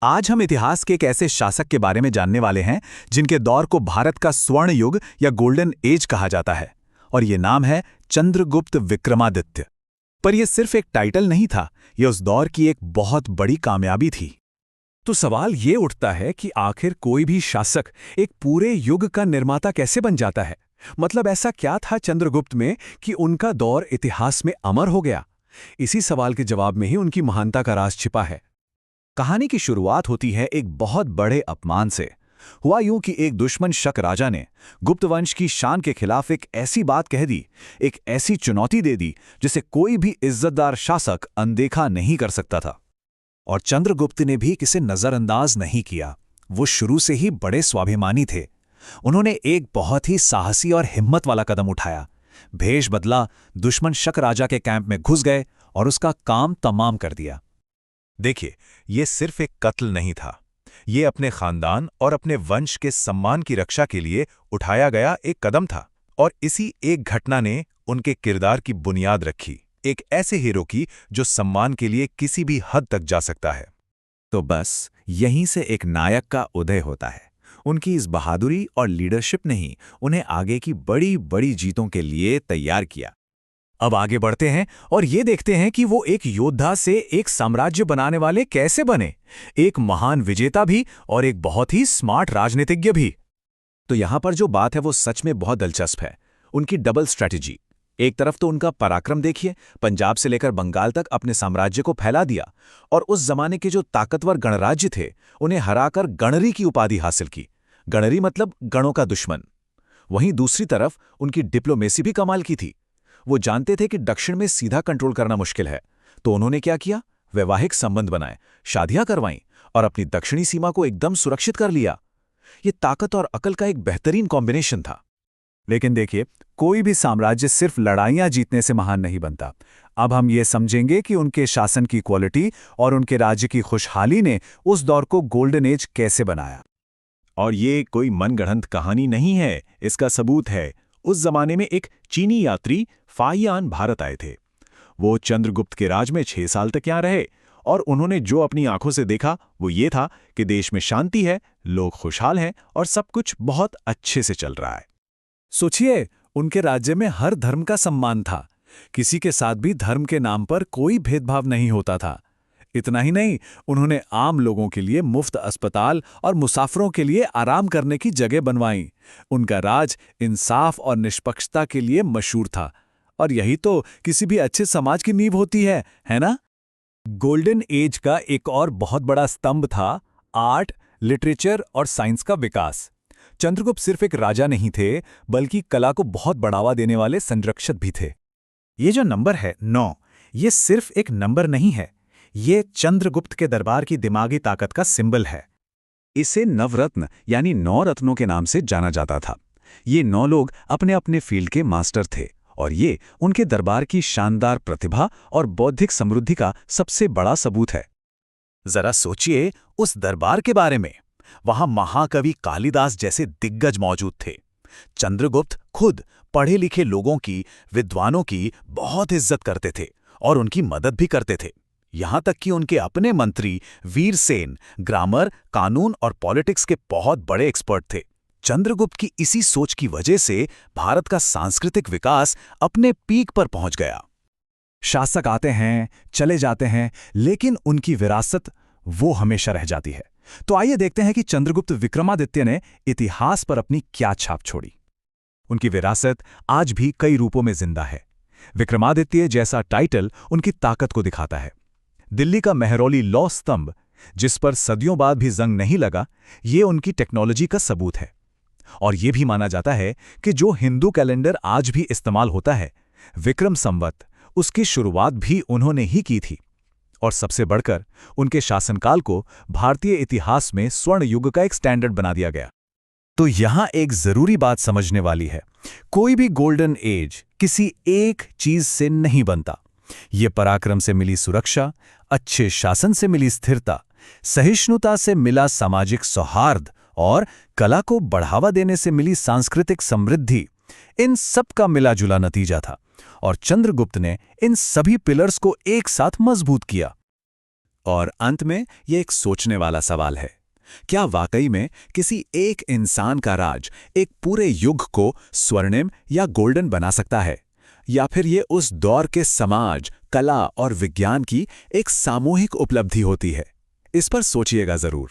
आज हम इतिहास के एक ऐसे शासक के बारे में जानने वाले हैं जिनके दौर को भारत का स्वर्ण युग या गोल्डन एज कहा जाता है, और ये नाम है चंद्रगुप्त विक्रमादित्य। पर यह सिर्फ एक टाइटल नहीं था, यह उस दौर की एक बहुत बड़ी कामयाबी थी। तो सवाल ये उठता है कि आखिर कोई भी शासक एक पूरे युग का निर्माता कैसे बन जाता है। मतलब ऐसा क्या था चंद्रगुप्त में कि उनका दौर इतिहास में अमर हो गया। इसी सवाल के जवाब में ही उनकी महानता का राज छिपा है। कहानी की शुरुआत होती है एक बहुत बड़े अपमान से। हुआ यूं कि एक दुश्मन शक राजा ने गुप्त वंश की शान के खिलाफ एक ऐसी बात कह दी, एक ऐसी चुनौती दे दी जिसे कोई भी इज्जतदार शासक अनदेखा नहीं कर सकता था। और चंद्रगुप्त ने भी किसे नजरअंदाज नहीं किया। वो शुरू से ही बड़े स्वाभिमानी थे। उन्होंने एक बहुत ही साहसी और हिम्मत वाला कदम उठाया। भेष बदला, दुश्मन शक राजा के कैंप में घुस गए और उसका काम तमाम कर दिया। देखिए, ये सिर्फ एक कत्ल नहीं था, ये अपने खानदान और अपने वंश के सम्मान की रक्षा के लिए उठाया गया एक कदम था। और इसी एक घटना ने उनके किरदार की बुनियाद रखी, एक ऐसे हीरो की जो सम्मान के लिए किसी भी हद तक जा सकता है। तो बस यहीं से एक नायक का उदय होता है। उनकी इस बहादुरी और लीडरशिप ने ही उन्हें आगे की बड़ी बड़ी जीतों के लिए तैयार किया। अब आगे बढ़ते हैं और ये देखते हैं कि वो एक योद्धा से एक साम्राज्य बनाने वाले कैसे बने, एक महान विजेता भी और एक बहुत ही स्मार्ट राजनीतिज्ञ भी। तो यहां पर जो बात है वो सच में बहुत दिलचस्प है, उनकी डबल स्ट्रैटेजी। एक तरफ तो उनका पराक्रम देखिए, पंजाब से लेकर बंगाल तक अपने साम्राज्य को फैला दिया और उस जमाने के जो ताकतवर गणराज्य थे उन्हें हराकर गणरी की उपाधि हासिल की। गणरी मतलब गणों का दुश्मन। वहीं दूसरी तरफ उनकी डिप्लोमेसी भी कमाल की थी। वो जानते थे कि दक्षिण में सीधा कंट्रोल करना मुश्किल है, तो उन्होंने क्या किया, वैवाहिक संबंध बनाए, शादियां करवाईं और अपनी दक्षिणी सीमा को एकदम सुरक्षित कर लिया। ये ताकत और अकल का एक बेहतरीन कॉम्बिनेशन था। लेकिन देखिए, कोई भी साम्राज्य सिर्फ लड़ाइयां जीतने से महान नहीं बनता। अब हम ये समझेंगे कि उनके शासन की क्वालिटी और उनके राज्य की खुशहाली ने उस दौर को गोल्डन एज कैसे बनाया। और ये कोई मनगढ़ंत कहानी नहीं है, इसका सबूत है उस जमाने में एक चीनी यात्री फाहियान भारत आए थे। वो चंद्रगुप्त के राज में 6 साल तक यहाँ रहे और उन्होंने जो अपनी आंखों से देखा वो ये था कि देश में शांति है, लोग खुशहाल हैं और सब कुछ बहुत अच्छे से चल रहा है। सोचिए, उनके राज्य में हर धर्म का सम्मान था। किसी के साथ भी धर्म के नाम पर कोई भेदभाव नहीं होता था। इतना ही नहीं, उन्होंने आम लोगों के लिए मुफ्त अस्पताल और मुसाफिरों के लिए आराम करने की जगह बनवाई। उनका राज इंसाफ और निष्पक्षता के लिए मशहूर था, और यही तो किसी भी अच्छे समाज की नींव होती है ना? गोल्डन एज का एक और बहुत बड़ा स्तंभ था आर्ट, लिटरेचर और साइंस का विकास। चंद्रगुप्त सिर्फ एक राजा नहीं थे, बल्कि कला को बहुत बढ़ावा देने वाले संरक्षक भी थे। ये जो नंबर है 9, ये सिर्फ एक नंबर नहीं है, ये चंद्रगुप्त के दरबार की दिमागी ताकत का सिंबल है। इसे नवरत्न यानी 9 रत्नों के नाम से जाना जाता था। ये 9 लोग अपने अपने फील्ड के मास्टर थे और ये उनके दरबार की शानदार प्रतिभा और बौद्धिक समृद्धि का सबसे बड़ा सबूत है। जरा सोचिए उस दरबार के बारे में। वहां महाकवि कालिदास जैसे दिग्गज मौजूद थे। चंद्रगुप्त खुद पढ़े लिखे लोगों की, विद्वानों की बहुत इज्जत करते थे और उनकी मदद भी करते थे। यहां तक कि उनके अपने मंत्री वीरसेन ग्रामर, कानून और पॉलिटिक्स के बहुत बड़े एक्सपर्ट थे। चंद्रगुप्त की इसी सोच की वजह से भारत का सांस्कृतिक विकास अपने पीक पर पहुंच गया। शासक आते हैं, चले जाते हैं, लेकिन उनकी विरासत वो हमेशा रह जाती है। तो आइए देखते हैं कि चंद्रगुप्त विक्रमादित्य ने इतिहास पर अपनी क्या छाप छोड़ी। उनकी विरासत आज भी कई रूपों में जिंदा है। विक्रमादित्य जैसा टाइटल उनकी ताकत को दिखाता है। दिल्ली का मेहरौली लौ स्तंभ, जिस पर सदियों बाद भी जंग नहीं लगा, ये उनकी टेक्नोलॉजी का सबूत है। और ये भी माना जाता है कि जो हिंदू कैलेंडर आज भी इस्तेमाल होता है, विक्रम संवत, उसकी शुरुआत भी उन्होंने ही की थी। और सबसे बढ़कर उनके शासनकाल को भारतीय इतिहास में स्वर्ण युग का एक स्टैंडर्ड बना दिया गया। तो यहां एक जरूरी बात समझने वाली है, कोई भी गोल्डन एज किसी एक चीज से नहीं बनता। ये पराक्रम से मिली सुरक्षा, अच्छे शासन से मिली स्थिरता, सहिष्णुता से मिला सामाजिक सौहार्द और कला को बढ़ावा देने से मिली सांस्कृतिक समृद्धि, इन सब का मिला जुला नतीजा था। और चंद्रगुप्त ने इन सभी पिलर्स को एक साथ मजबूत किया। और अंत में ये एक सोचने वाला सवाल है, क्या वाकई में किसी एक इंसान का राज एक पूरे युग को स्वर्णिम या गोल्डन बना सकता है, या फिर ये उस दौर के समाज, कला और विज्ञान की एक सामूहिक उपलब्धि होती है? इस पर सोचिएगा जरूर।